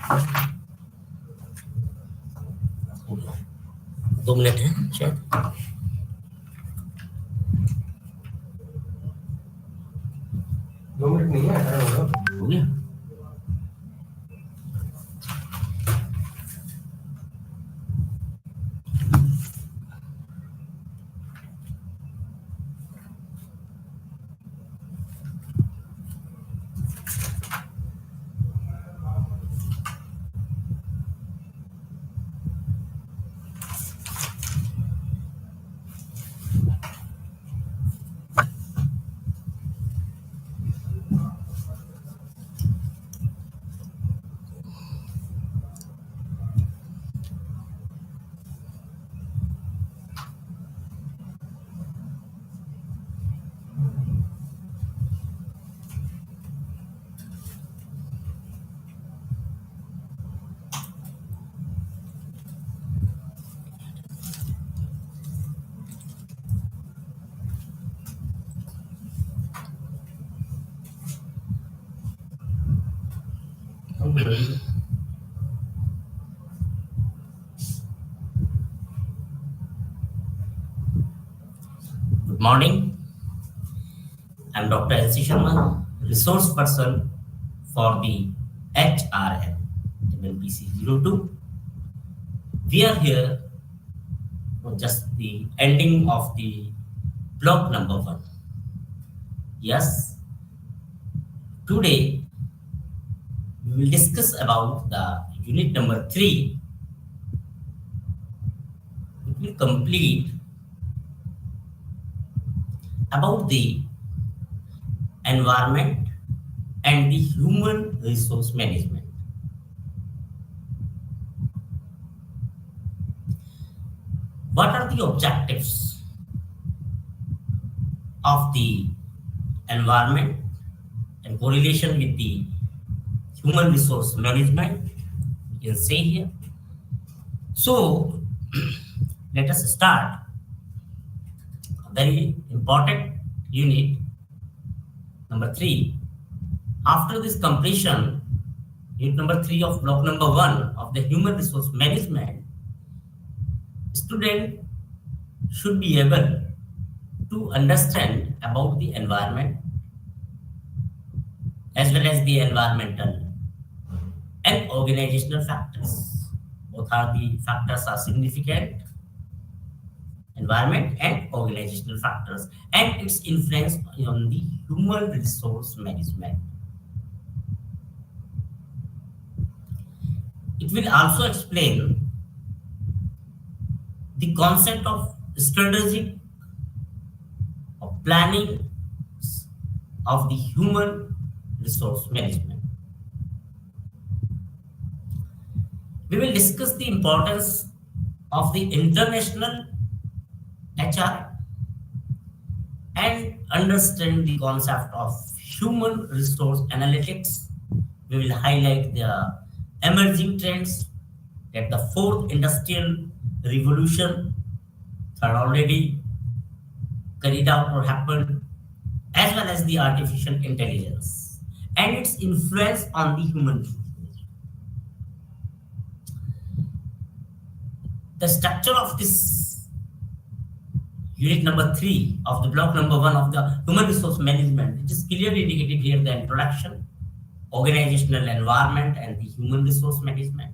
2 minute है शायद। नहीं है, हो गया। Good morning. I'm Dr. S. Sharma, resource person for the HRM MLPC 02. We are here for just the ending of the block number 1. Yes, today we will discuss about the unit number 3. It will complete about the environment and the human resource management. What are the objectives of the environment and correlation with the human resource management? You can say here. So let us start a very important unit number 3. After this completion, unit number 3 of block number 1 of the human resource management, student should be able to understand about the environment as well as the environmental and organizational factors. Both are the factors are significant, environment and organizational factors, and its influence on the human resource management. It will also explain the concept of strategic or planning of the human resource management. We will discuss the importance of the international HR and understand the concept of human resource analytics. We will highlight the emerging trends that the 4th industrial revolution had already carried out or happened, as well as the artificial intelligence and its influence on the human resource. The structure of this unit number 3 of the block number 1 of the human resource management, it is clearly indicated here: the introduction, organizational environment and the human resource management,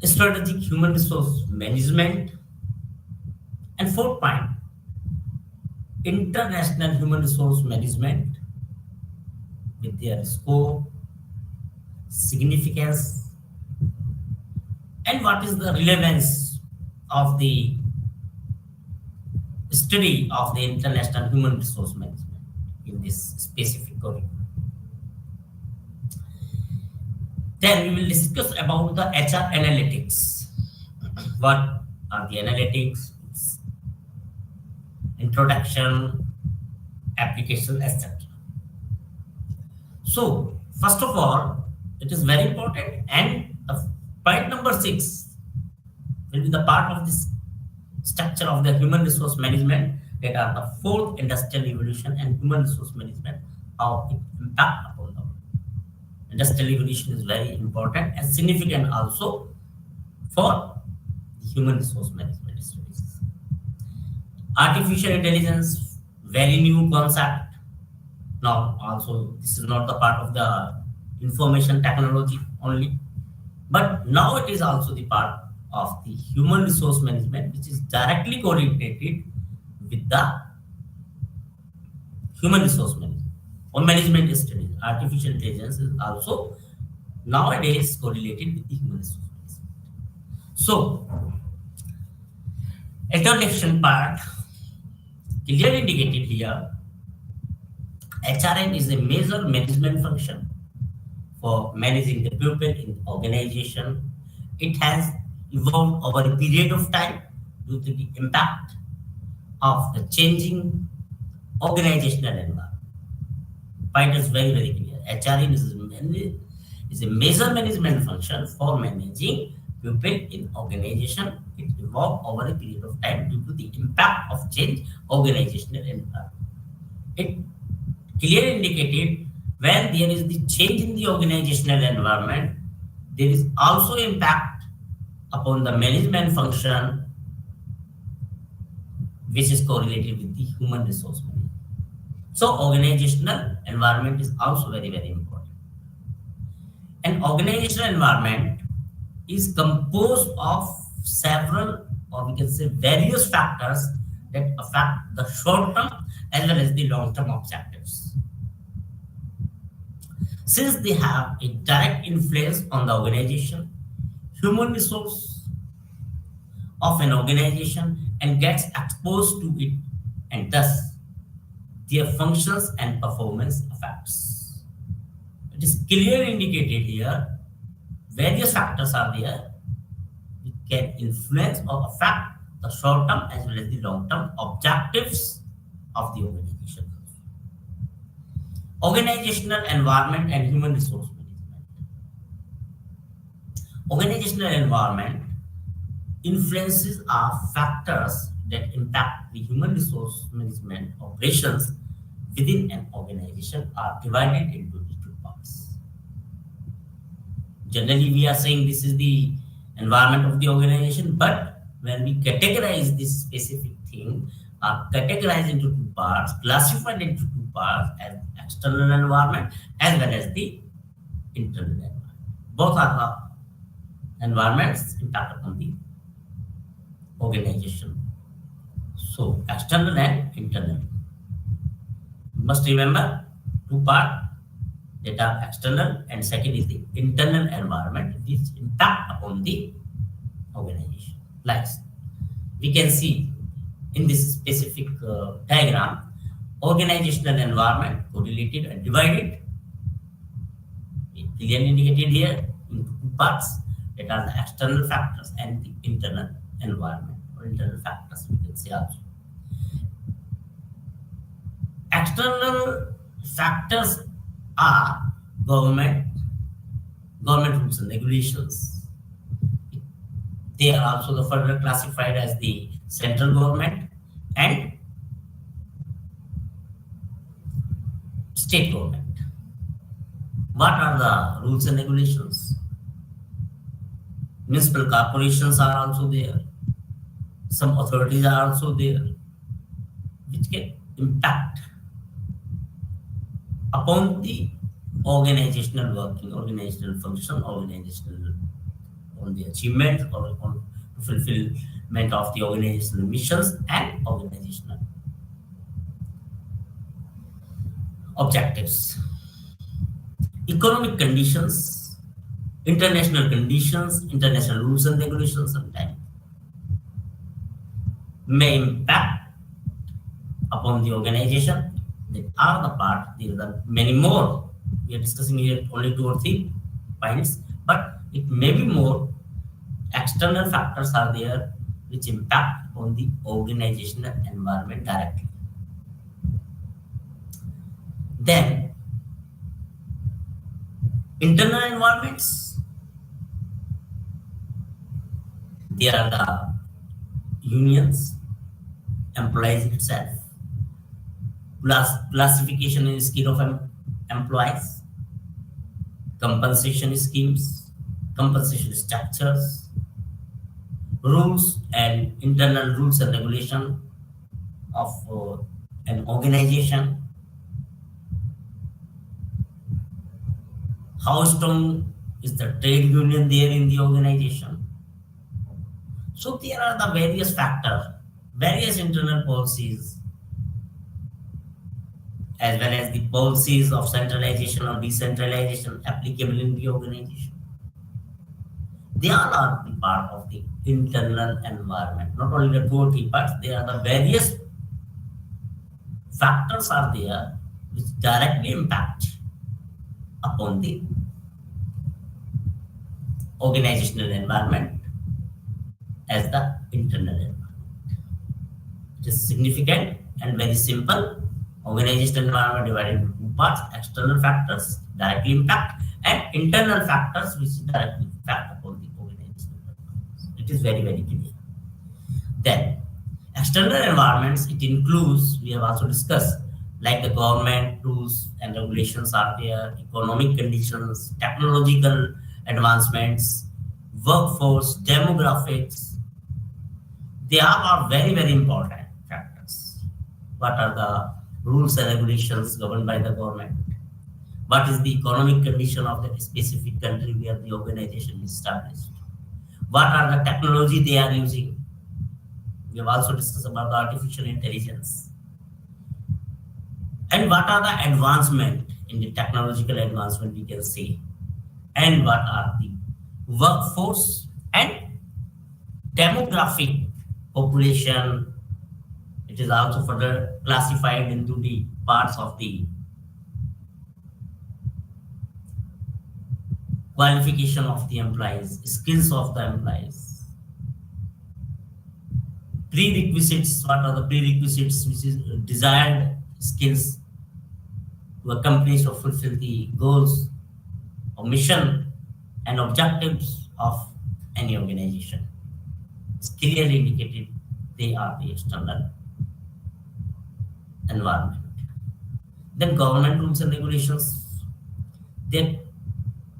strategic human resource management, and 4th point, international human resource management with their scope, significance, and what is the relevance of the study of the international human resource management in this specific curriculum. Then we will discuss about the HR analytics. What are the analytics, introduction, application, etc. So, first of all, it is very important, and the point number 6 will be the part of this structure of the human resource management, that are the 4th industrial revolution and human resource management, how it impact upon the world. Industrial evolution is very important and significant also for the human resource management studies. Artificial intelligence, very new concept. Now, also, this is not the part of the information technology only, but now it is also the part of the human resource management, which is directly correlated with the human resource management or management studies. Artificial intelligence is also nowadays correlated with the human resource management. So, introduction part clearly indicated here. HRM is a major management function for managing the people in organization. It has evolved over a period of time due to the impact of the changing organizational environment. Point is very, very clear. HRM is a major management function for managing people in organization. It evolved over a period of time due to the impact of change organizational environment. It clearly indicated when there is the change in the organizational environment, there is also impact upon the management function, which is correlated with the human resource management. So organizational environment is also very, very important. An organizational environment is composed of several, or we can say various factors that affect the short-term as well as the long-term objectives. Since they have a direct influence on the organization, human resource of an organization and gets exposed to it, and thus their functions and performance effects. It is clearly indicated here, various factors are there which can influence or affect the short-term as well as the long-term objectives of the organization. Organizational environment and human resource management. Organizational environment influences are factors that impact the human resource management operations within an organization are divided into two parts. Generally, we are saying this is the environment of the organization, but when we categorize this specific thing, are categorized into two parts, classified into two parts as external environment as well as the internal environment. Both are the environments impact upon the organization. So external and internal. You must remember two parts that are external and second is the internal environment which impact upon the organization. Like we can see in this specific diagram, organizational environment correlated and divided. It clearly indicated here into two parts that are the external factors and the internal environment or internal factors, we can say also. External factors are government rules and regulations. They are also the further classified as the central government and state government. What are the rules and regulations? Municipal corporations are also there. Some authorities are also there, which can impact upon the organizational working, organizational function, organizational on the achievement or on fulfillment of the organizational missions and organizational objectives. Economic conditions, international conditions, international rules and regulations sometimes may impact upon the organization. That are the part, there are many more. We are discussing here only 2 or 3 points, but it may be more. External factors are there which impact on the organizational environment directly. Then, internal environments, there are the unions, employees itself, classification and skill of employees, compensation schemes, compensation structures, rules and internal rules and regulation of an organization, how strong is the trade union there in the organization. So there are the various factors, various internal policies, as well as the policies of centralization or decentralization applicable in the organization. They all are the part of the internal environment. Not only the two or three parts, there are the various factors are there which directly impact upon the organizational environment as the internal environment. It is significant and very simple. Organizational environment divided into two parts: external factors directly impact and internal factors which directly impact upon the organizational environment. It is very, very clear. Then, external environments, it includes, we have also discussed, like the government rules and regulations are there, economic conditions, technological advancements, workforce, demographics. They are very, very important factors. What are the rules and regulations governed by the government? What is the economic condition of the specific country where the organization is established? What are the technology they are using? We have also discussed about the artificial intelligence. And what are the advancement in the technological advancement we can say? And what are the workforce and demographic population? It is also further classified into the parts of the qualification of the employees, skills of the employees. Prerequisites, what are the prerequisites which is desired skills to accomplish or fulfill the goals or mission and objectives of any organization. It's clearly indicated they are the external environment. Then government rules and regulations.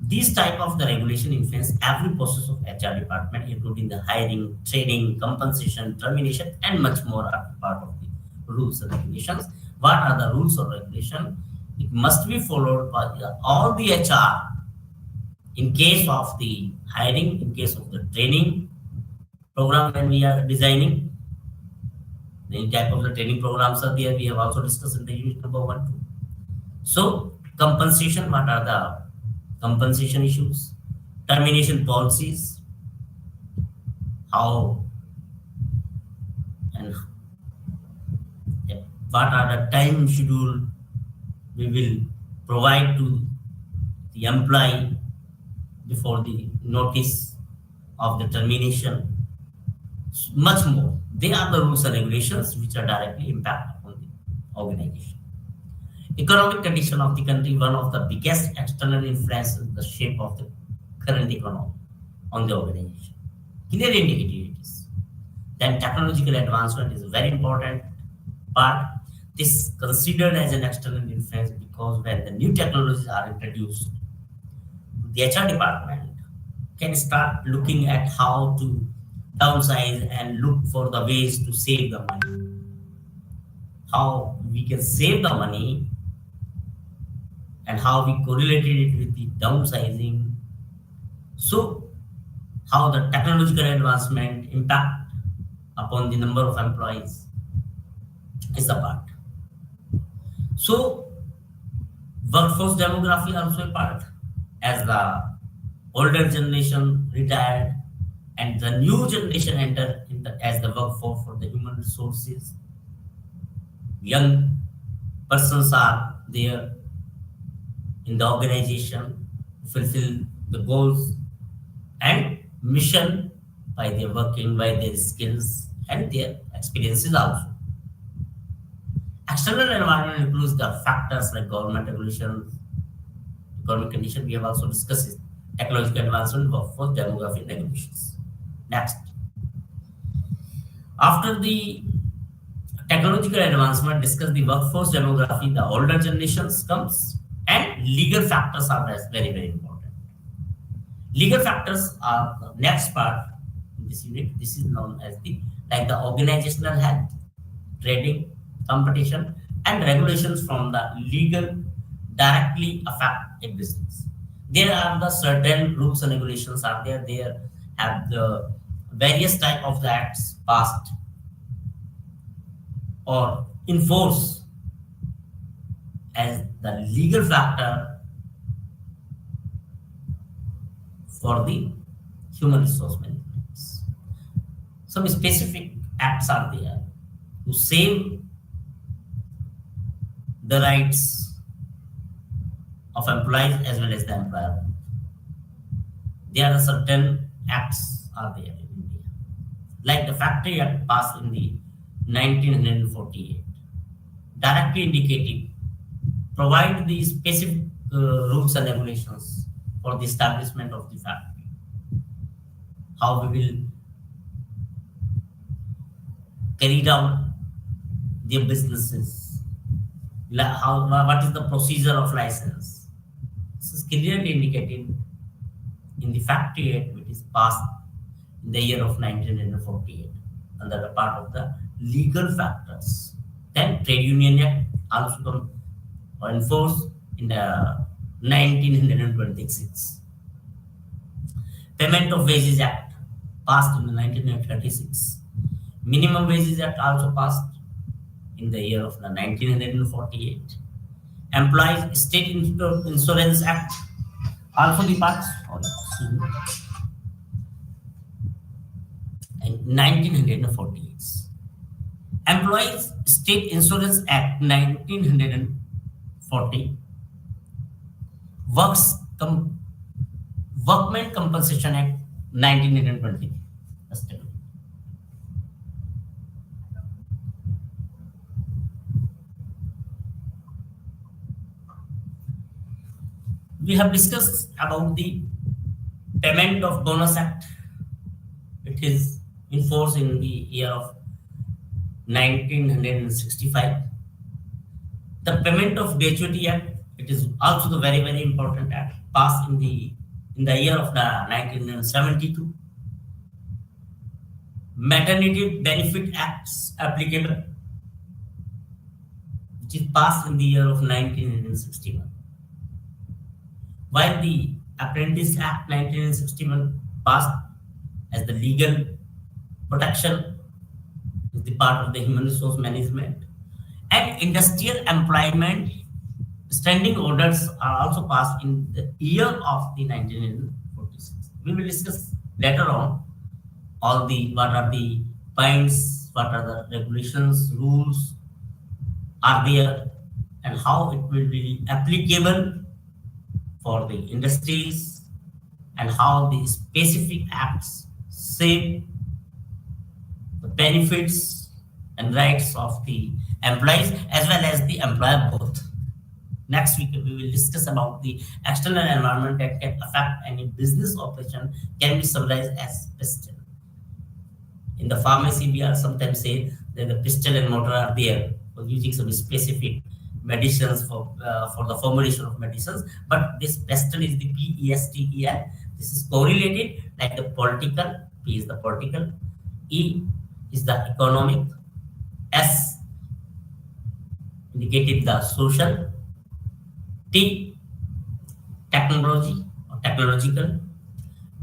These type of the regulation influence every process of HR department, including the hiring, training, compensation, termination, and much more are part of the rules and regulations. What are the rules or regulation? It must be followed by all the HR in case of the hiring, in case of the training program when we are designing. Many type of the training programs are there. We have also discussed in the unit number 1, 2. So compensation, what are the compensation issues? Termination policies, how and what are the time schedule we will provide to the employee before the notice of the termination. Much more. They are the rules and regulations which are directly impact on the organization. Economic condition of the country, one of the biggest external influence in the shape of the current economy on the organization. Clearly indicated it is. Then technological advancement is a very important part. This considered as an external influence because when the new technologies are introduced, the HR department can start looking at how to downsize and look for the ways to save the money. How we can save the money and how we correlated it with the downsizing. So how the technological advancement impact upon the number of employees is a part. So workforce demography also a part, as the older generation retired and the new generation enter as the workforce for the human resources. Young persons are there in the organization to fulfill the goals and mission by their working, by their skills and their experiences also. External environment includes the factors like government regulations, economic condition. We have also discussed it. Technological advancement, workforce, demographic regulations. Next. After the technological advancement, discuss the workforce demography, the older generations comes, and legal factors are very, very important. Legal factors are the next part in this unit. This is known as the like the organizational health, trading, competition, and regulations from the legal directly affect a business. There are the certain rules and regulations are there. There have the various type of the acts passed or enforced as the legal factor for the human resource management. Some specific acts are there to save the rights of employees as well as the employer. There are certain acts are there in India, like the Factory Act passed in the 1948, directly indicating provide the specific rules and regulations for the establishment of the factory, how we will carry out their businesses, how what is the procedure of license. This is clearly indicated in the Factory Act, which is passed in the year of 1948 under the part of the legal factors. Then Trade Union Act also come enforced in the 1926. Payment of Wages Act passed in the 1936. Minimum Wages Act also passed in the year of the 1948. Employees State Insurance Act also the passed in 1948. Employees State Insurance Act 1940. Works Workmen Compensation Act 1920. We have discussed about the Payment of Bonus Act. It is in force in the year of 1965. The Payment of Gratuity Act, it is also the very, very important act passed in the year of the 1972. Maternity Benefit Acts applicable, which is passed in the year of 1961. While the Apprentice Act 1961 passed as the legal protection is the part of the human resource management, and industrial employment standing orders are also passed in the year of the 1946. We will discuss later on all the what are the points, what are the regulations, rules are there, and how it will be applicable for the industries, and how the specific acts save the benefits and rights of the employees as well as the employer both. Next week we will discuss about the external environment that can affect any business operation, can be summarized as pistol. In the pharmacy, we are sometimes say that the pistol and mortar are there for using some specific medicines for the formulation of medicines, but this pestle is the PESTEL. This is correlated like the political. P is the political, E is the economic, S indicated the social, T technology or technological,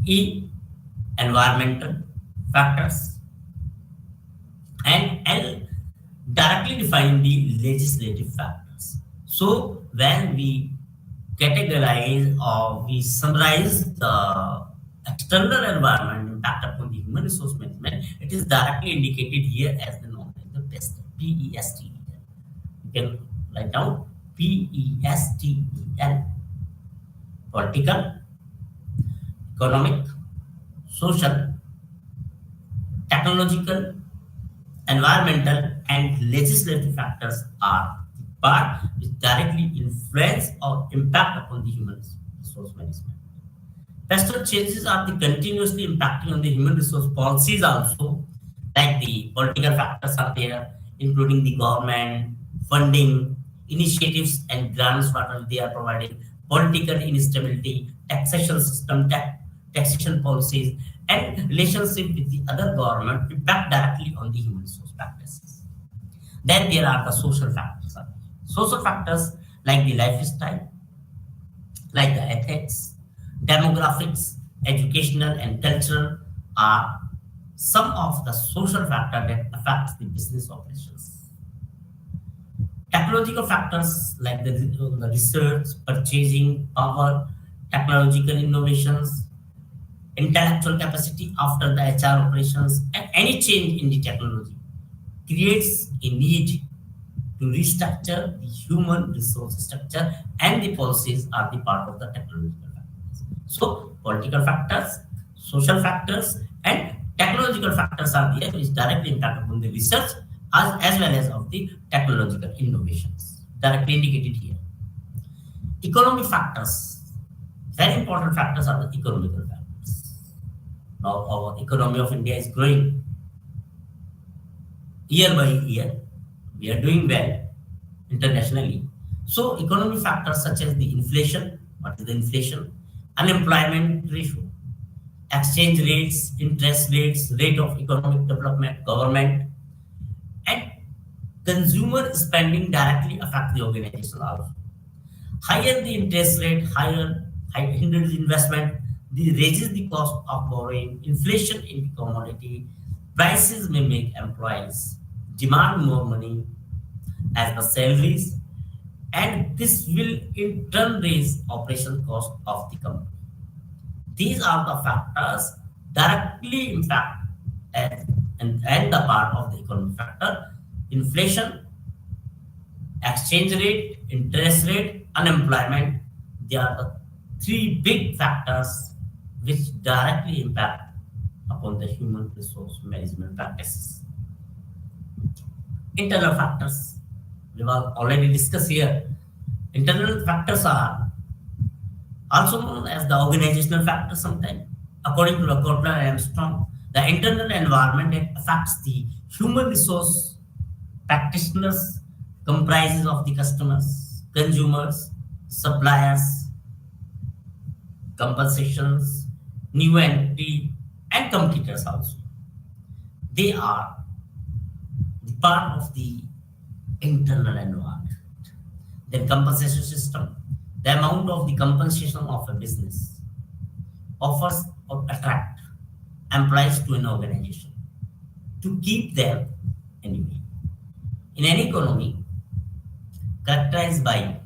E environmental factors, and L directly define the legislative factors. So when we categorize or we summarize the external environment impact upon the human resource management, it is directly indicated here as the known as the PESTEL. PESTEL. You can write down PESTEL. Political, economic, social, technological, environmental, and legislative factors are the part which directly influence or impact upon the human resource management. Pastoral changes are the continuously impacting on the human resource policies also, like the political factors are there, including the government, funding, initiatives and grants what they are providing, political instability, taxation system, taxation policies, and relationship with the other government impact directly on the human resource practices. Then there are the social factors. Social factors like the lifestyle, like the ethics, demographics, educational and cultural are some of the social factors that affect the business operations. Technological factors like the research, purchasing power, technological innovations, intellectual capacity after the HR operations, and any change in the technology creates a need to restructure the human resource structure, and the policies are the part of the technological factors. So, political factors, social factors, and technological factors are there which directly impact upon the research as well as of the technological innovations, directly indicated here. Economic factors, very important factors are the economical factors. Now, our economy of India is growing year by year. We are doing well internationally. So, economic factors such as the inflation, what is the inflation, unemployment ratio, exchange rates, interest rates, rate of economic development, government, and consumer spending directly affect the organization also. Higher the interest rate, hinders investment, raises the cost of borrowing, inflation in the commodity, prices may make employees demand more money as the salaries, and this will in turn raise operation cost of the company. These are the factors directly impact and the part of the economic factor: inflation, exchange rate, interest rate, unemployment. They are the three big factors which directly impact upon the human resource management practices. Internal factors, we have already discussed here. Internal factors are also known as the organizational factors sometimes. According to the Kotler and Armstrong, the internal environment that affects the human resource practitioners comprises of the customers, consumers, suppliers, compensations, new entry, and competitors also. They are the part of the internal environment. Then compensation system, the amount of the compensation of a business offers or attract employees to an organization to keep them anyway. In any economy characterized by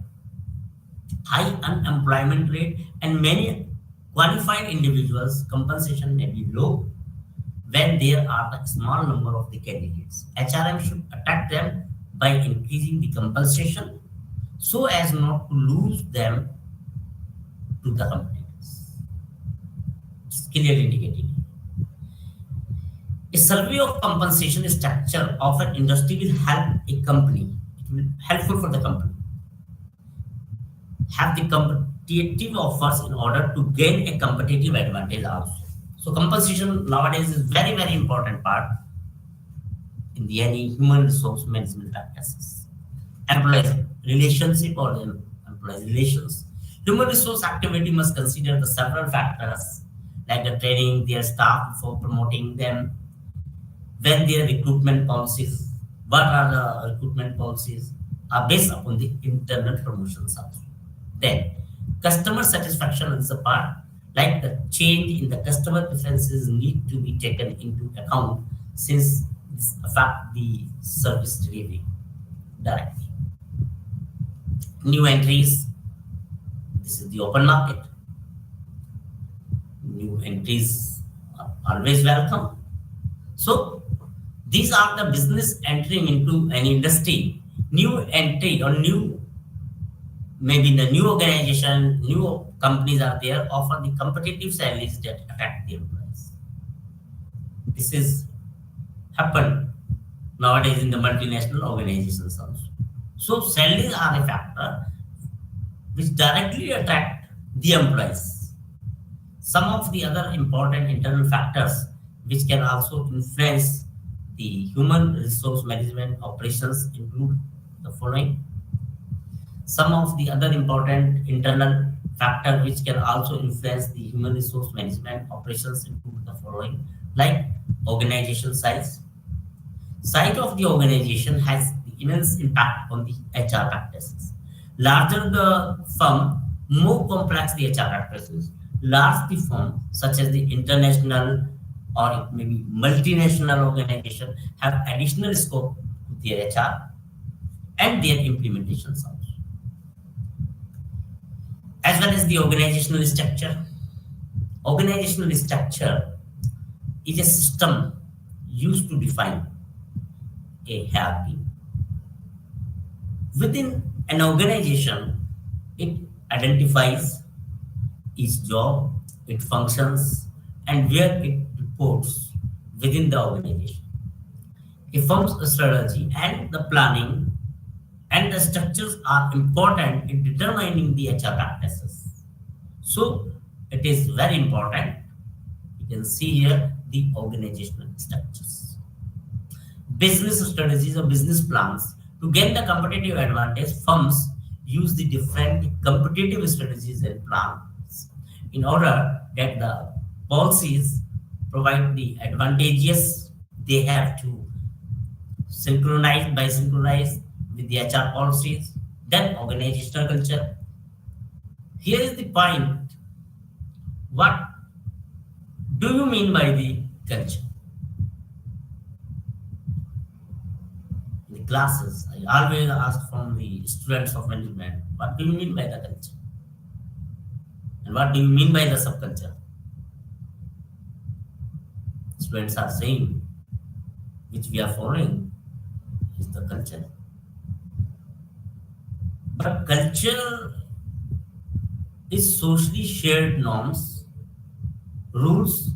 high unemployment rate and many qualified individuals, compensation may be low when there are a small number of the candidates. HRM should attack them by increasing the compensation so as not to lose them to the competitors. It's clearly indicated. A survey of compensation structure of an industry will help a company. It will be helpful for the company have the competitive offers in order to gain a competitive advantage also. So compensation nowadays is very important part in the any human resource management practices. Employees relationship or the employees relations. Human resource activity must consider the several factors like the training their staff before promoting them, when their recruitment policies, what are the recruitment policies are based upon the internal promotions also. Then customer satisfaction is a part, like the change in the customer preferences need to be taken into account since this affect the service delivery directly. New entries, this is the open market. New entries are always welcome. So these are the business entering into an industry. New entry or new, maybe the new organization, new companies are there, offer the competitive salaries that attract the employees. This is happened nowadays in the multinational organizations also. So salaries are a factor which directly attract the employees. Some of the other important internal factors which can also influence the human resource management operations include the following. Some of the other important internal Factor which can also influence the human resource management operations include the following, like organization size. Size of the organization has immense impact on the HR practices. Larger the firm, more complex the HR practices. Large the firm, such as the international or it may be multinational organization, have additional scope to their HR and their implementations also. As well as the organizational structure. Organizational structure is a system used to define a hierarchy. Within an organization, it identifies its job, its functions, and where it reports within the organization. A firm's strategy and the planning and the structures are important in determining the HR practices. So it is very important. You can see here the organizational structures. Business strategies or business plans. To gain the competitive advantage, firms use the different competitive strategies and plans in order that the policies provide the advantages. They have to synchronize with the HR policies. Then organizational culture. Here is the point. What do you mean by the culture? In the classes, I always ask from the students of management, what do you mean by the culture? And what do you mean by the subculture? Students are saying, which we are following, is the culture. But culture is socially shared norms, rules,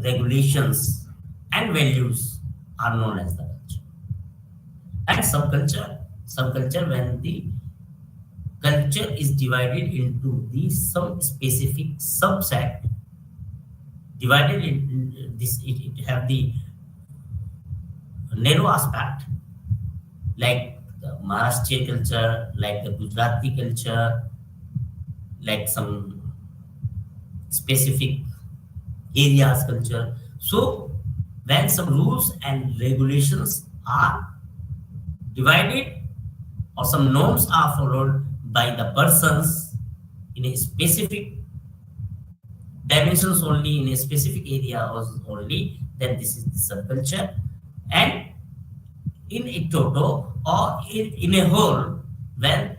regulations, and values are known as the culture. And subculture when the culture is divided into the some specific subset, divided in this, it have the narrow aspect, like the Maharashtrian culture, like the Gujarati culture, like some specific areas culture. So when some rules and regulations are divided or some norms are followed by the persons in a specific dimensions only, in a specific area only, then this is the subculture. And in a total or in a whole, when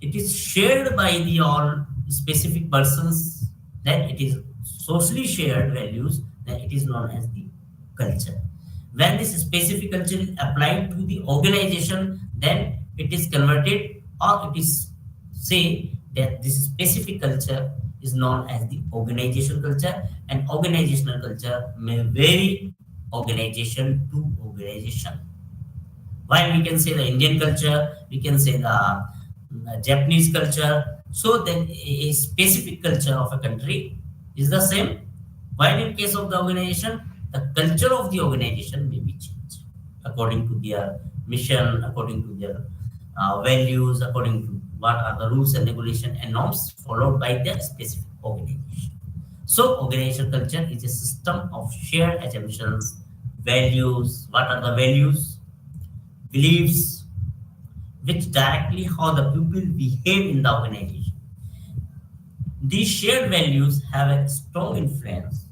it is shared by the all specific persons, then it is socially shared values, then it is known as the culture. When this specific culture is applied to the organization, then it is converted, or it is say that this specific culture is known as the organizational culture, and organizational culture may vary organization to organization. While we can say the Indian culture, we can say the Japanese culture, so then a specific culture of a country is the same. While in case of the organization, the culture of the organization may be changed according to their mission, according to their values, according to what are the rules and regulation and norms followed by their specific organization. So organizational culture is a system of shared assumptions, values. What are the values? Beliefs, which directly how the people behave in the organization. These shared values have a strong influence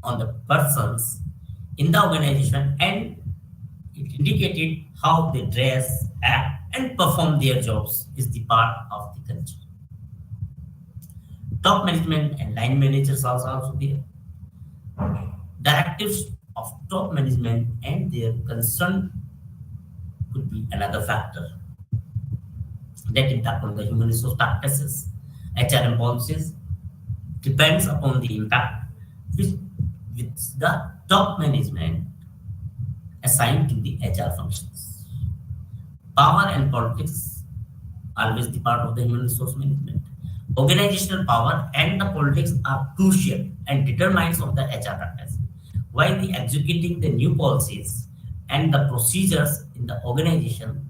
on the persons in the organization, and it indicated how they dress, act, and perform their jobs is the part of the culture. Top management and line managers are also there. Directives of top management and their concern could be another factor that impact on the human resource practices. HRM policies depends upon the impact which the top management assigned to the HR functions. Power and politics always the part of the human resource management. Organizational power and the politics are crucial and determinants of the HR practice. While the executing the new policies and the procedures in the organization,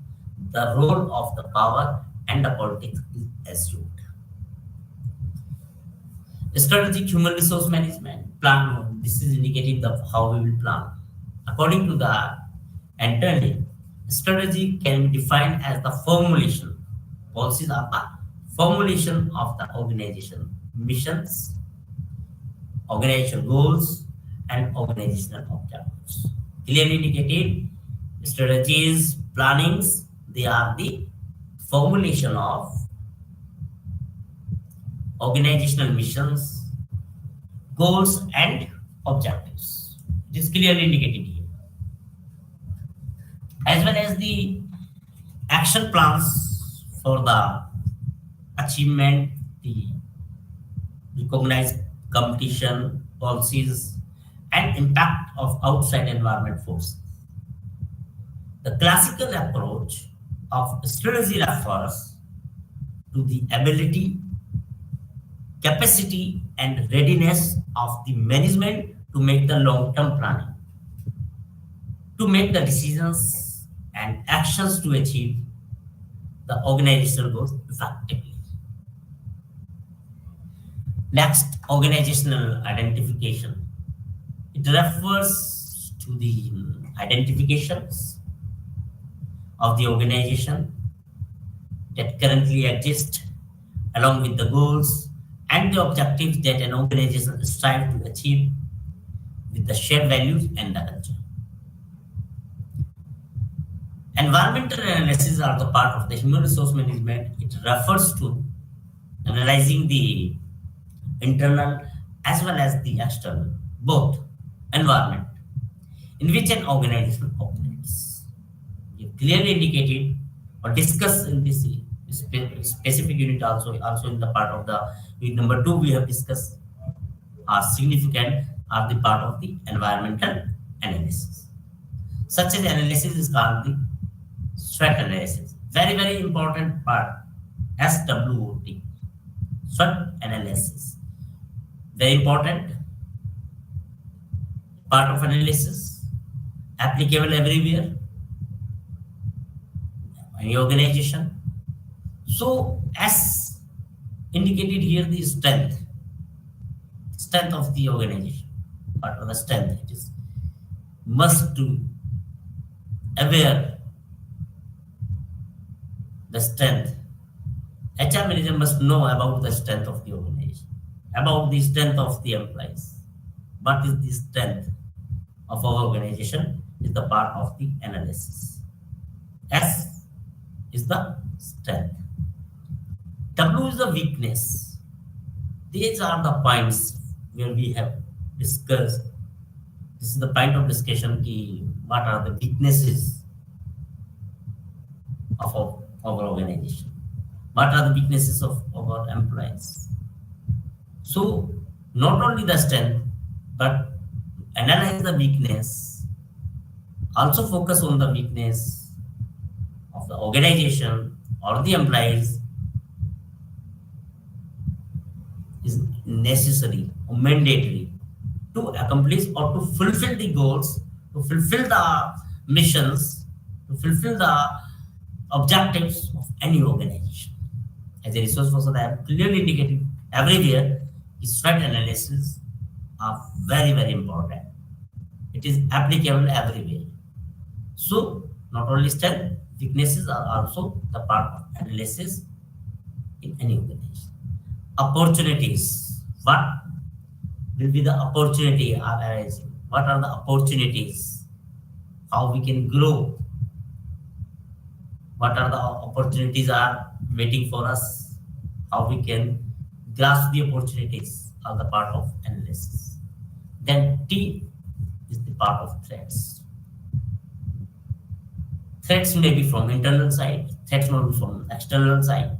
the role of the power and the politics is assumed. Strategic human resource management plan. This is indicative of how we will plan. According to the Anthony, strategy can be defined as the formulation. Policies are the formulation of the organization missions, organization goals, and organizational objectives. Clearly indicated, strategies, plannings, they are the formulation of organizational missions, goals, and objectives. It is clearly indicated here. As well as the action plans for the achievement, the recognized competition, policies, and impact of outside environment forces. The classical approach of strategy refers to the ability, capacity, and readiness of the management to make the long-term planning, to make the decisions and actions to achieve the organizational goals effectively. Next, organizational identification. It refers to the identifications of the organization that currently exist along with the goals and the objectives that an organization strives to achieve with the shared values and the culture. Environmental analysis are the part of the human resource management. It refers to analyzing the internal as well as the external, both environment in which an organization operates. You clearly indicated or discussed in this specific unit also in the part of the unit number 2 we have discussed are significant are the part of the environmental analysis. Such an analysis is called the SWOT analysis. Very, very important part. SWOT. SWOT analysis. Very important part of analysis. Applicable everywhere. Any organization. So, as indicated here, the strength of the organization. Part of the strength it is must to aware the strength. HR manager must know about the strength of the organization, about the strength of the employees. What is the strength of our organization is the part of the analysis. S is the strength. W is the weakness. These are the points where we have discussed. This is the point of discussion. What are the weaknesses of our organization? What are the weaknesses of our employees? So, not only the strength, but analyze the weakness. Also focus on the weakness of the organization or the employees is necessary or mandatory to accomplish or to fulfill the goals, to fulfill the missions, to fulfill the objectives of any organization. As a resource person, I have clearly indicated everywhere SWOT analysis are very, very important. It is applicable everywhere. So, not only strength, weaknesses are also the part of analysis in any organization. Opportunities. What will be the opportunity are arising? What are the opportunities? How we can grow? What are the opportunities are waiting for us? How we can grasp the opportunities are the part of analysis. Then T is the part of threats. Threats may be from internal side, threats may be from external side,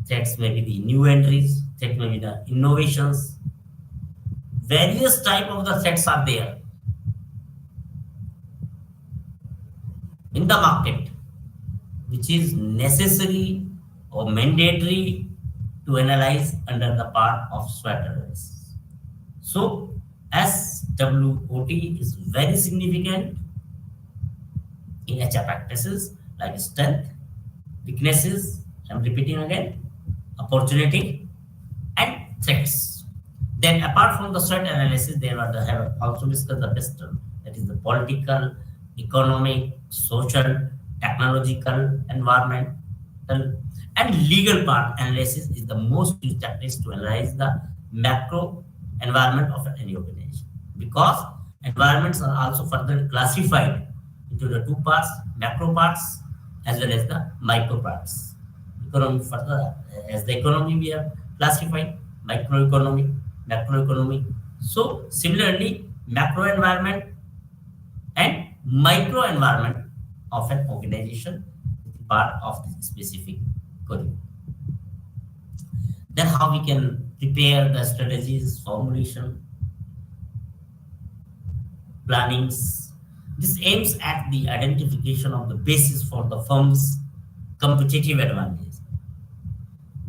threats may be the new entries, threats may be the innovations. Various type of the threats are there in the market, which is necessary or mandatory to analyze under the part of SWOT analysis. So, SWOT is very significant in HR practices like strength, weaknesses, I'm repeating again, opportunity and threats. Then apart from the threat analysis, there are the have also discussed the best, that is the political, economic, social, technological, environmental, and legal part analysis is the most used techniques to analyze the macro environment of any organization. Because environments are also further classified into the two parts, macro parts as well as the micro parts. Economy further, as the economy we have classified, microeconomy, macroeconomy. So similarly, macro environment and micro environment of an organization is part of the specific curriculum. Then how we can prepare the strategies, formulation, plannings. This aims at the identification of the basis for the firm's competitive advantage.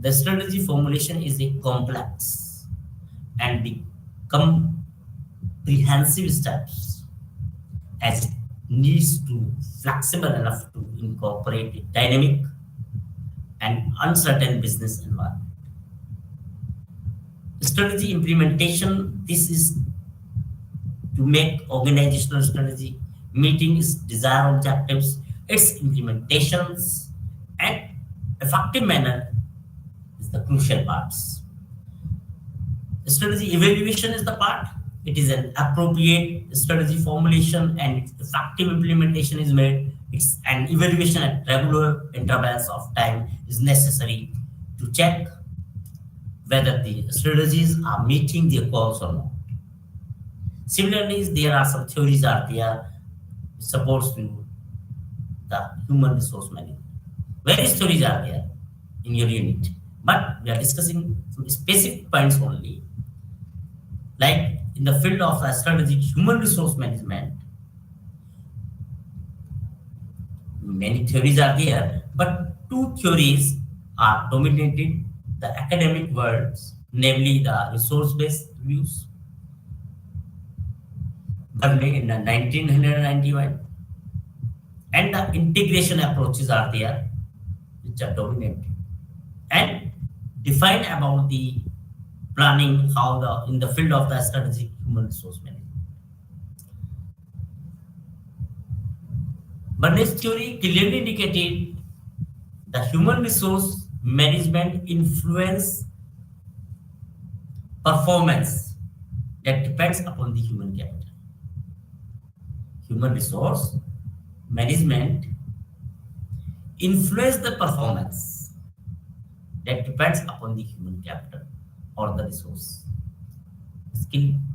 The strategy formulation is a complex and the comprehensive steps, as it needs to flexible enough to incorporate a dynamic and uncertain business environment. Strategy implementation, this is to make organizational strategy meeting its desired objectives, its implementations, and effective manner is the crucial parts. Strategy evaluation is the part. It is an appropriate strategy formulation and its effective implementation is made. It's an evaluation at regular intervals of time is necessary to check whether the strategies are meeting their goals or not. Similarly, there are some theories are there supports to the human resource management. Various theories are there in your unit, but we are discussing some specific points only. Like in the field of strategic human resource management, many theories are there, but two theories are dominated the academic worlds, namely the resource-based views, Burnley in 1991, and the integration approaches are there, which are dominant and define about the planning how the in the field of the strategic human resource management. Burnley's theory clearly indicated the human resource management influence performance that depends upon the human capital. Human resource management influence the performance that depends upon the human capital or the resource. It's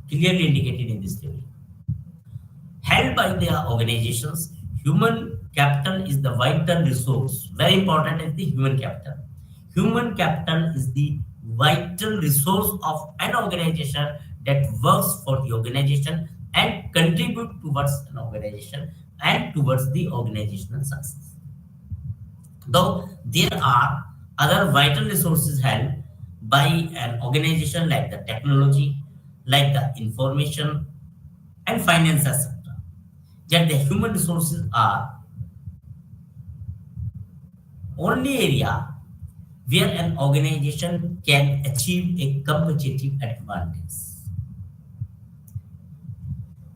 clearly indicated in this theory. Held by their organizations, human capital is the vital resource. Very important is the human capital. Human capital is the vital resource of an organization that works for the organization and contribute towards an organization and towards the organizational success. Though there are other vital resources held by an organization like the technology, like the information and finance, etc. Yet the human resources are only area where an organization can achieve a competitive advantage.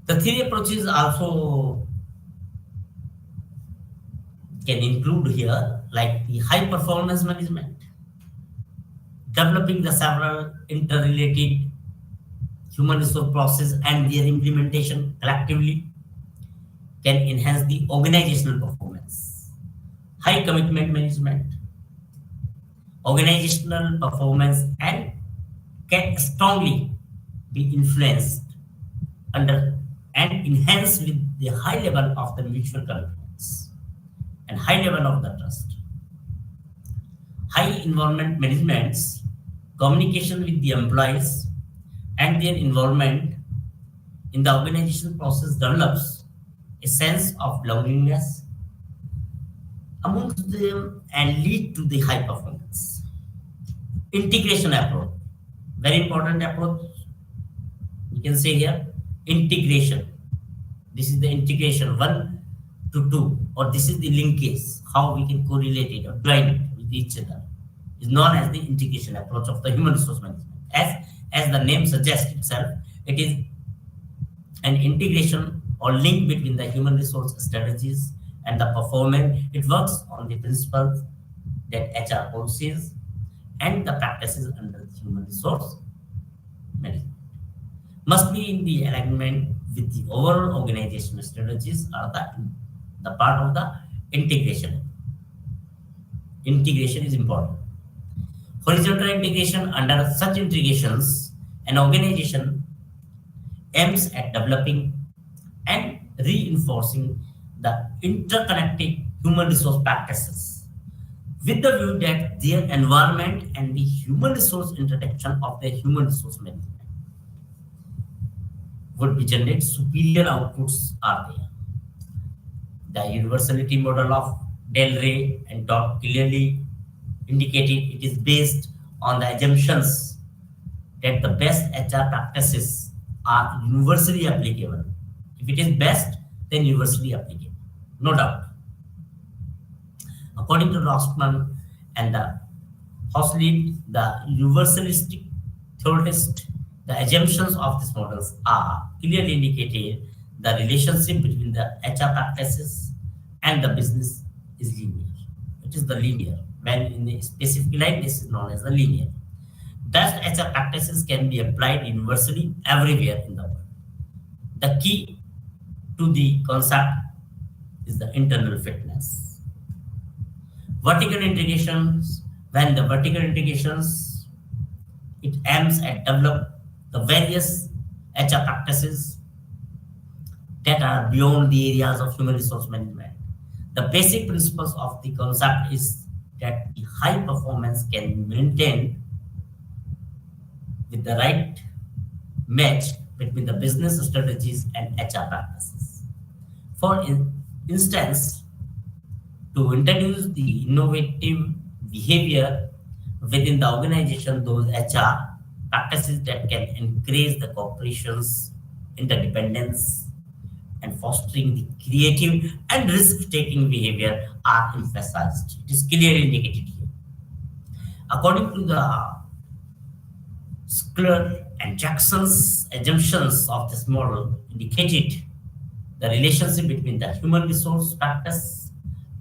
The theory approaches also can include here like the high performance management, developing the several interrelated human resource processes and their implementation collectively can enhance the organizational performance. High commitment management, organizational performance and can strongly be influenced under and enhanced with the high level of the mutual commitments and high level of the trust. High environment management's communication with the employees and their involvement in the organizational process develops a sense of belongingness amongst them and lead to the high performance. Integration approach, very important approach. You can say here integration. This is the integration 1 to 2, or this is the linkage, how we can correlate it or join it. We each other is known as the integration approach of the human resource management. As the name suggests itself, it is an integration or link between the human resource strategies and the performance. It works on the principles that HR policies and the practices under human resource management must be in the alignment with the overall organizational strategies or the part of the integration. Integration is important. Horizontal integration, under such integrations, an organization aims at developing and reinforcing the interconnected human resource practices with the view that their environment and the human resource interaction of the human resource management would be generate superior outputs are there. The universality model of Del Rey and Todd clearly indicated it is based on the assumptions that the best HR practices are universally applicable. If it is best, then universally applicable, no doubt. According to Rossman and the Hosley, the universalistic theorist, the assumptions of these models are clearly indicated the relationship between the HR practices and the business is linear. It is the linear. When in the specific line, this is known as the linear. Best HR practices can be applied universally everywhere in the world. The key to the concept is the internal fitness. Vertical integrations, when the vertical integrations, it aims at develop the various HR practices that are beyond the areas of human resource management. The basic principles of the concept is that the high performance can be maintained with the right match between the business strategies and HR practices. For instance, to introduce the innovative behavior within the organization, those HR practices that can increase the corporation's interdependence and fostering the creative and risk-taking behavior are emphasized. It is clearly indicated here. According to the Sklar and Jackson's assumptions of this model indicated the relationship between the human resource practice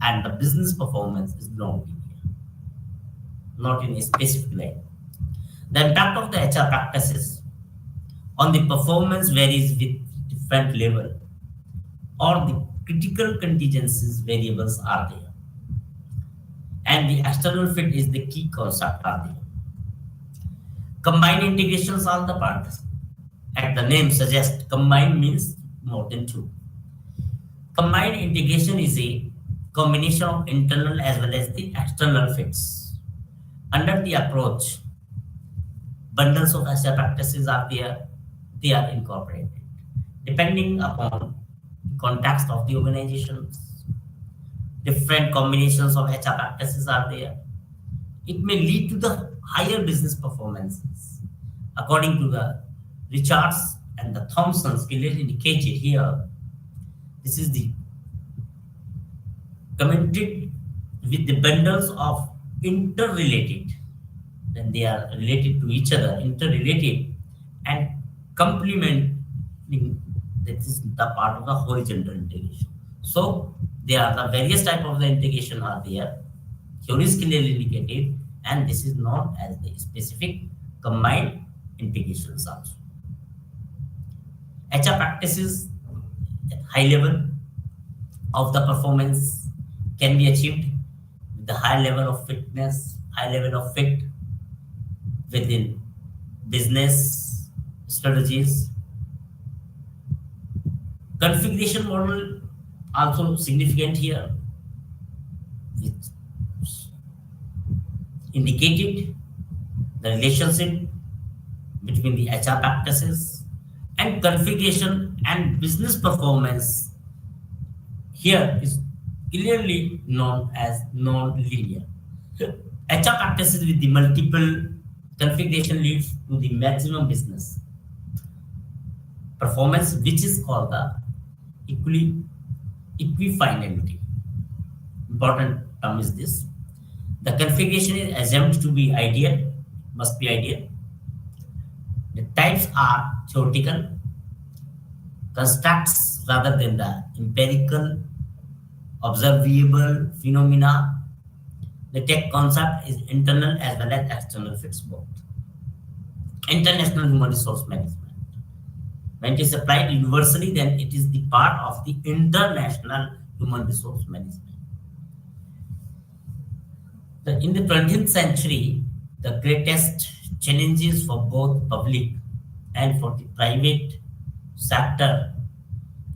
and the business performance is non-linear, not in a specific line. The impact of the HR practices on the performance varies with different level, or the critical contingencies variables are there. And the external fit is the key concept are there. Combined integrations are the parts. As the name suggests, combined means more than two. Combined integration is a combination of internal as well as the external fits. Under the approach, bundles of HR practices are there, they are incorporated. Depending upon the context of the organizations, different combinations of HR practices are there. It may lead to the higher business performances. According to the Richards and the Thompsons clearly indicated here, this is the commented with the bundles of interrelated, then they are related to each other, interrelated and complementing. That is the part of the horizontal integration. So there are the various type of the integration are there. Theory is clearly indicated, and this is known as the specific combined integrations also. HR practices at high level of the performance can be achieved with the high level of fitness, high level of fit within business strategies. Configuration model also significant here, which indicated the relationship between the HR practices and configuration and business performance here is clearly known as non-linear. HR practices with the multiple configuration leads to the maximum business performance, which is called the equifinality. Important term is this. The configuration is assumed to be ideal, must be ideal. The types are theoretical constructs rather than the empirical observable phenomena. The tech concept is internal as well as external, fits both. International human resource management. When it is applied universally, then it is the part of the international human resource management. In the 20th century, the greatest challenges for both public and for the private sector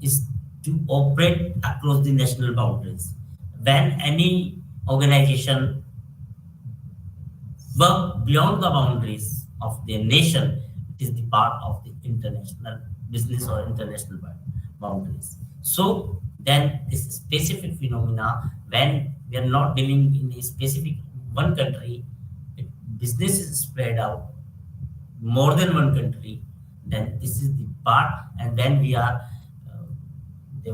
is to operate across the national boundaries. When any organization work beyond the boundaries of their nation, it is the part of the international business or international boundaries. So then this specific phenomena, when we are not dealing in a specific one country, business is spread out more than one country, then this is the part, and then we are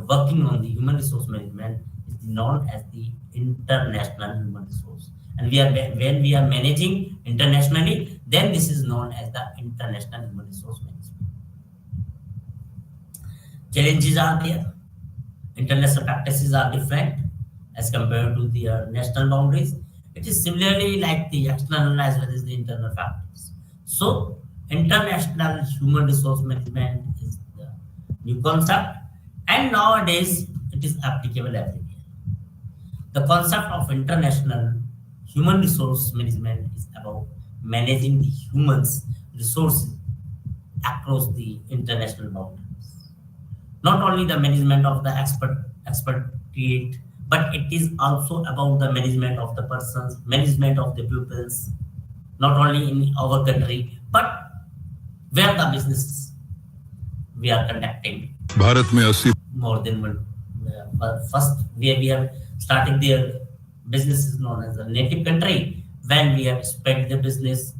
working on the human resource management is known as the international human resource. And we are when we are managing internationally, then this is known as the international human resource management. Challenges are there. International practices are different as compared to the national boundaries. It is similarly like the external as well as the internal factors. So, international human resource management is the new concept, and nowadays it is applicable everywhere. The concept of international human resource management is about managing the humans resources across the international boundaries. Not only the management of the expatriate, but it is also about the management of the persons, management of the pupils, not only in our country, but where the businesses we are conducting. Bharat mein 80 more than one. First, where we have started their business is known as a native country. When we have spread the business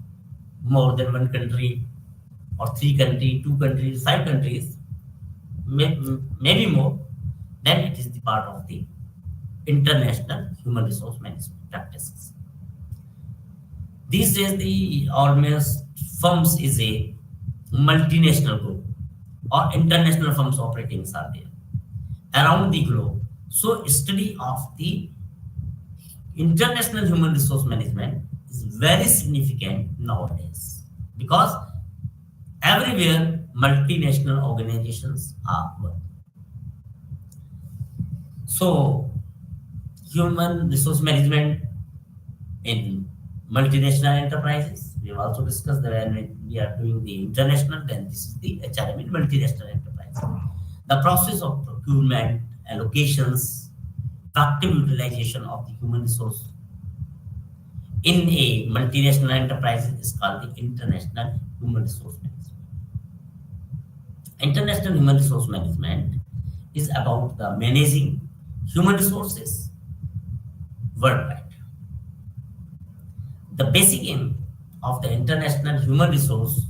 more than one country, or three countries, two countries, five countries, maybe more, then it is the part of the international human resource management practices. These days, the almost firms is a multinational group or international firms operating are there around the globe. So, study of the international human resource management is very significant nowadays because everywhere multinational organizations are working. So, human resource management in multinational enterprises. We have also discussed that when we are doing the international, then this is the HRM in multinational enterprise. The process of procurement, allocations, effective utilization of the human resource in a multinational enterprise is called the international human resource management. International human resource management is about the managing human resources worldwide. The basic aim of the international human resource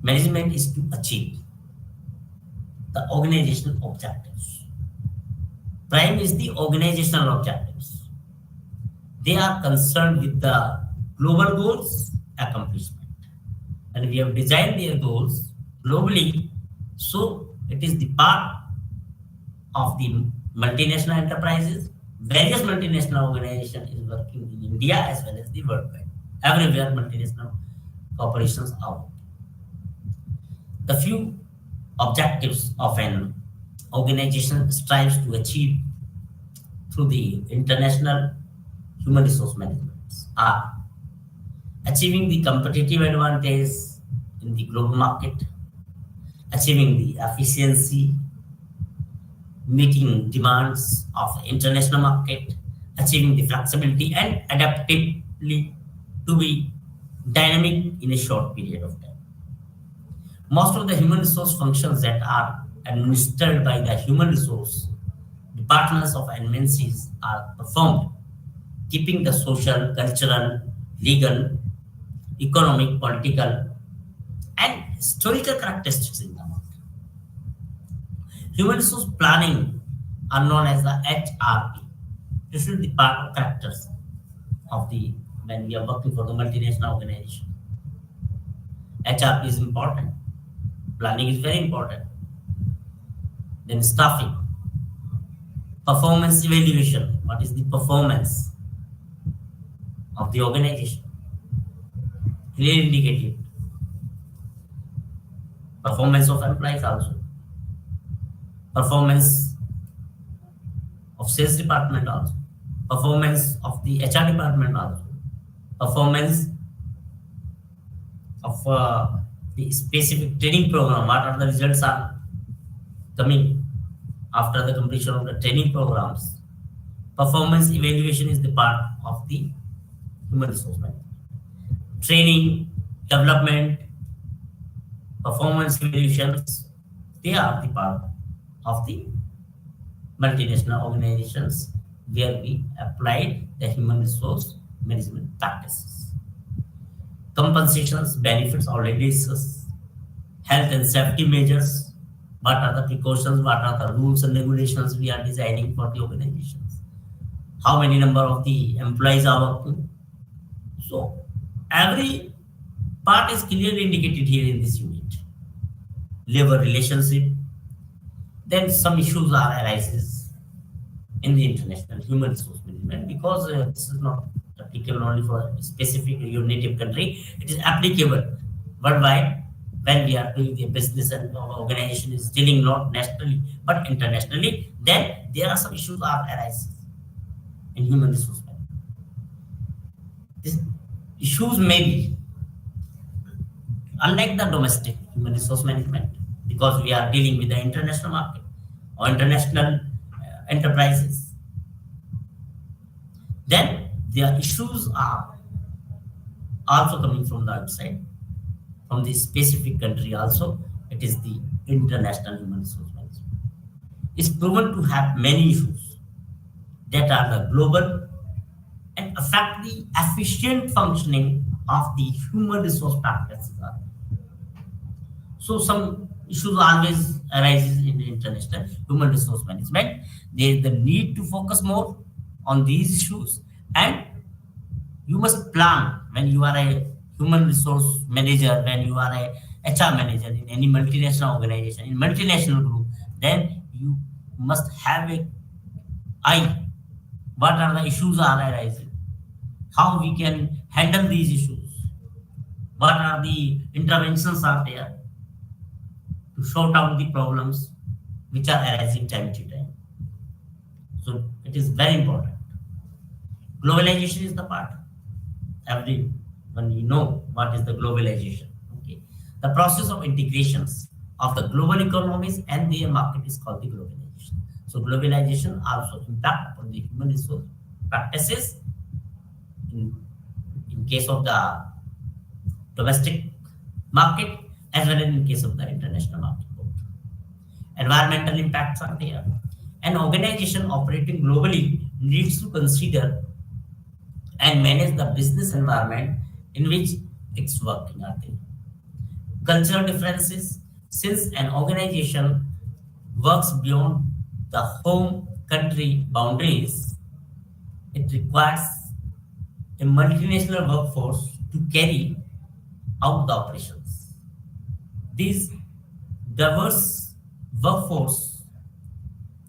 management is to achieve the organizational objectives. Prime is the organizational objectives. They are concerned with the global goals accomplishment. And we have designed their goals globally, so it is the part of the multinational enterprises. Various multinational organizations is working in India as well as the worldwide. Everywhere multinational corporations are. The few objectives of an organization strives to achieve through the international human resource management are achieving the competitive advantage in the global market, achieving the efficiency, meeting demands of the international market, achieving the flexibility and adaptability to be dynamic in a short period of time. Most of the human resource functions that are administered by the human resource departments of MNCs are performed, keeping the social, cultural, legal, economic, political, and historical characteristics in the market. Human resource planning are known as the HRP. This is the part of characters of the when we are working for the multinational organization. HR is important. Planning is very important. Then staffing, performance evaluation. What is the performance of the organization? Clearly indicated. Performance of employees also. Performance of sales department also. Performance of the HR department also. Performance of the specific training program. What are the results are coming after the completion of the training programs? Performance evaluation is the part of the human resource management. Training, development, performance evaluations, they are the part of the multinational organizations where we applied the human resource management practices. Compensations, benefits already discussed. Health and safety measures, what are the precautions, what are the rules and regulations we are designing for the organizations. How many number of the employees are working. So every part is clearly indicated here in this unit. Labor relationship, then some issues are arises in the international human resource management because this is not applicable only for a specific your native country. It is applicable worldwide when we are doing the business and our organization is dealing not nationally but internationally. Then there are some issues are arises in human resource management. These issues may be unlike the domestic human resource management because we are dealing with the international market or international enterprises. Then their issues are also coming from the outside, from the specific country also. It is the international human resource management. It's proven to have many issues that are the global and affect the efficient functioning of the human resource practices. So some issues always arises in the international human resource management. There is the need to focus more on these issues, and you must plan when you are a human resource manager, when you are a HR manager in any multinational organization, in multinational group, then you must have a eye. What are the issues are arising? How we can handle these issues? What are the interventions are there to sort out the problems which are arising time to time? So it is very important. Globalization is the part. Everyone you know what is the globalization. Okay. The process of integrations of the global economies and their market is called the globalization. So globalization also impact upon the human resource practices in, in case of the domestic market as well as in case of the international market. Both. Environmental impacts are there. An organization operating globally needs to consider and manage the business environment in which it's working are there. Cultural differences, since an organization works beyond the home country boundaries, it requires a multinational workforce to carry out the operations. These diverse workforce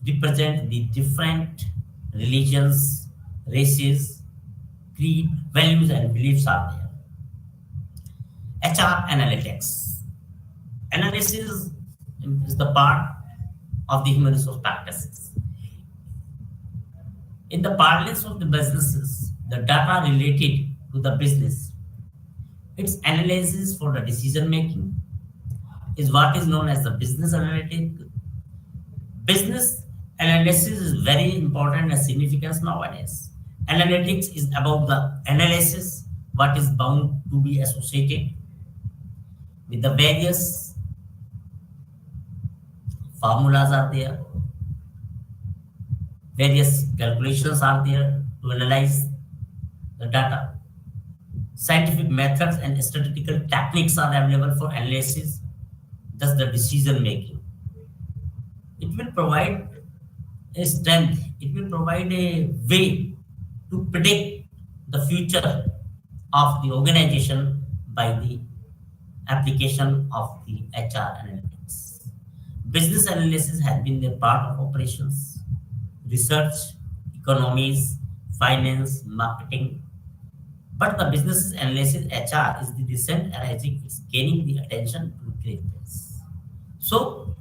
represent the different religions, races, creed, values, and beliefs are there. HR analytics. Analysis is the part of the human resource practices. In the parlance of the businesses, the data related to the business, its analysis for the decision making is what is known as the business analytics. Business analysis is very important and significant nowadays. Analytics is about the analysis, what is bound to be associated with the various formulas are there, various calculations are there to analyze the data. Scientific methods and statistical techniques are available for analysis, thus the decision making. It will provide a strength. It will provide a way to predict the future of the organization by the application of the HR analytics. Business analysis has been a part of operations, research, economies, finance, marketing. But the business analysis HR is the recent arising, it's gaining the attention to great place. So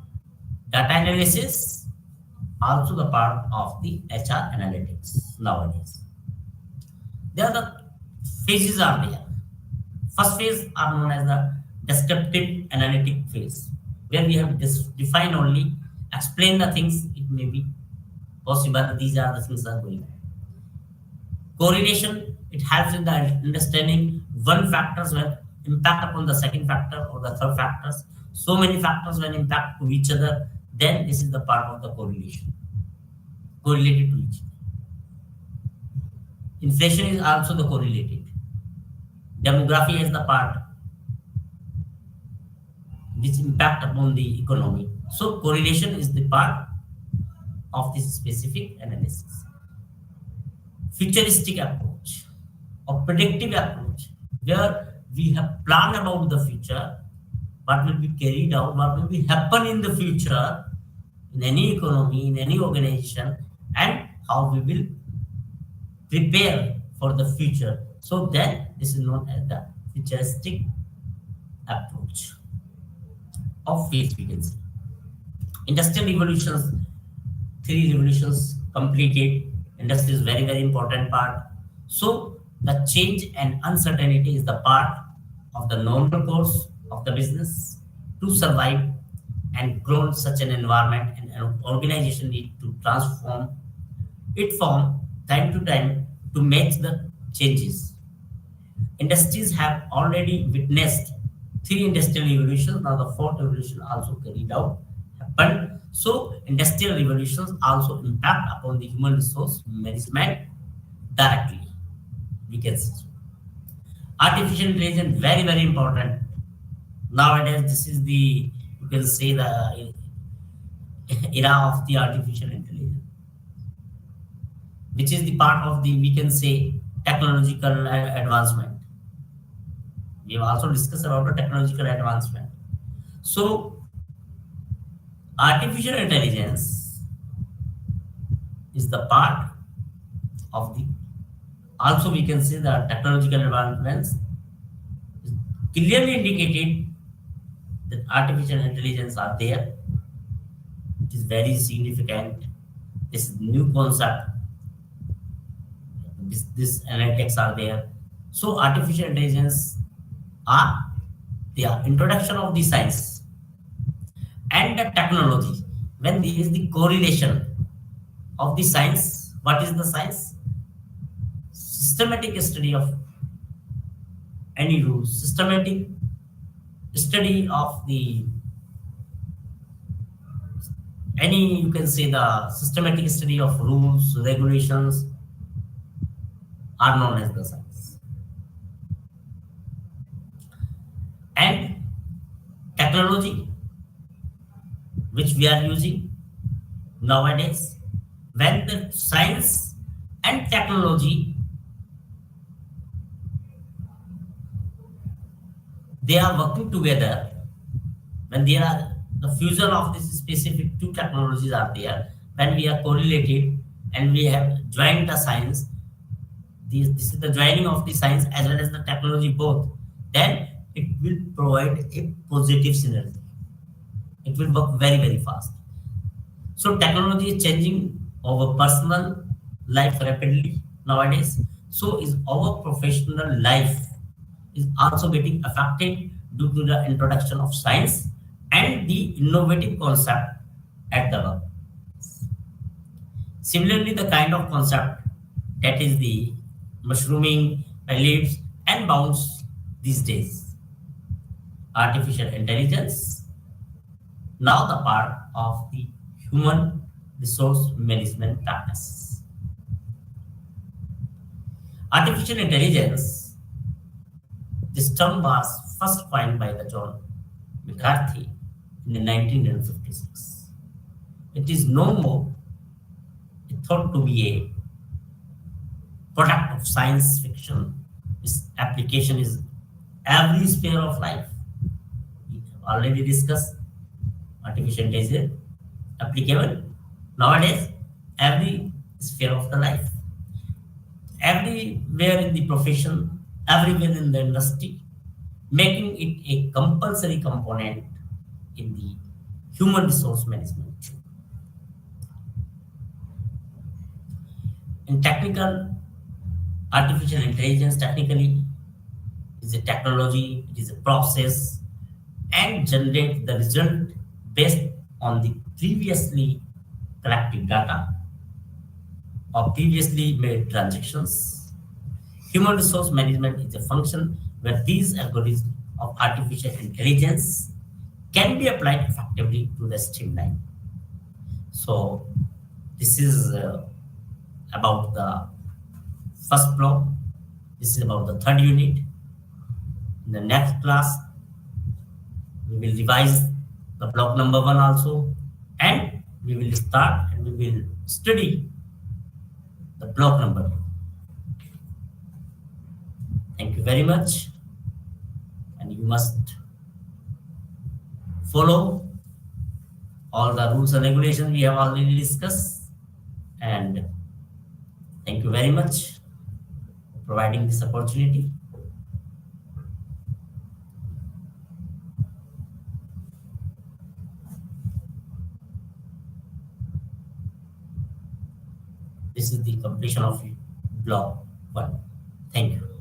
data analysis also the part of the HR analytics nowadays. There are the phases are there. First phase are known as the descriptive analytic phase, where we have define only, explain the things. It may be possible. These are the things that are going on. Correlation, it helps in the understanding one factors when impact upon the second factor or the third factors. So many factors when impact to each other, then this is the part of the correlation. Correlated to each other. Inflation is also the correlated. Demography is the part which impact upon the economy. So correlation is the part of this specific analysis. Futuristic approach or predictive approach, where we have planned about the future, what will be carried out, what will be happen in the future in any economy, in any organization, and how we will prepare for the future. So then this is known as the futuristic approach of phase, we can say. Industrial revolutions, three revolutions completed. Industry is very, very important part. So the change and uncertainty is the part of the normal course of the business to survive and grow in such an environment, and an organization need to transform it from time to time to match the changes. Industries have already witnessed three industrial revolutions. Now the fourth revolution also carried out happened. So industrial revolutions also impact upon the human resource management directly. We can see. Artificial intelligence, very, very important. Nowadays, this is the, you can say, the era of the artificial intelligence, which is the part of the, we can say, technological advancement. We have also discussed about the technological advancement. So artificial intelligence is the part of the, also we can say the technological advancements clearly indicated that artificial intelligence are there. It is very significant. This new concept, this analytics are there. So artificial intelligence are the introduction of the science and the technology. When there is the correlation of the science, what is the science? Systematic study of any rules, systematic study of the any, you can say, the systematic study of rules, regulations are known as the science. And technology, which we are using nowadays, when the science and technology, they are working together, when there are the fusion of this specific two technologies are there, when we are correlated and we have joined the science, this is the joining of the science as well as the technology both, then it will provide a positive synergy. It will work very, very fast. So technology is changing our personal life rapidly nowadays. So is our professional life is also getting affected due to the introduction of science and the innovative concept at the work. Similarly, the kind of concept that is the mushrooming by leaps and bounds these days. Artificial intelligence, now the part of the human resource management practice. Artificial intelligence, this term was first coined by the John McCarthy in 1956. It is no more thought to be a product of science fiction. Its application is every sphere of life. We have already discussed artificial intelligence applicable nowadays every sphere of the life, everywhere in the profession, everywhere in the industry, making it a compulsory component in the human resource management. In technical, artificial intelligence technically is a technology, it is a process, and generate the result based on the previously collected data or previously made transactions. Human resource management is a function where these algorithms of artificial intelligence can be applied effectively to the streamline. So this is about the first block. This is about the third unit. In the next class, we will revise the block number 1 also, and we will start and we will study the block number 2. Thank you very much, and you must follow all the rules and regulations we have already discussed. And thank you very much for providing this opportunity. This is the completion of block 1. Thank you.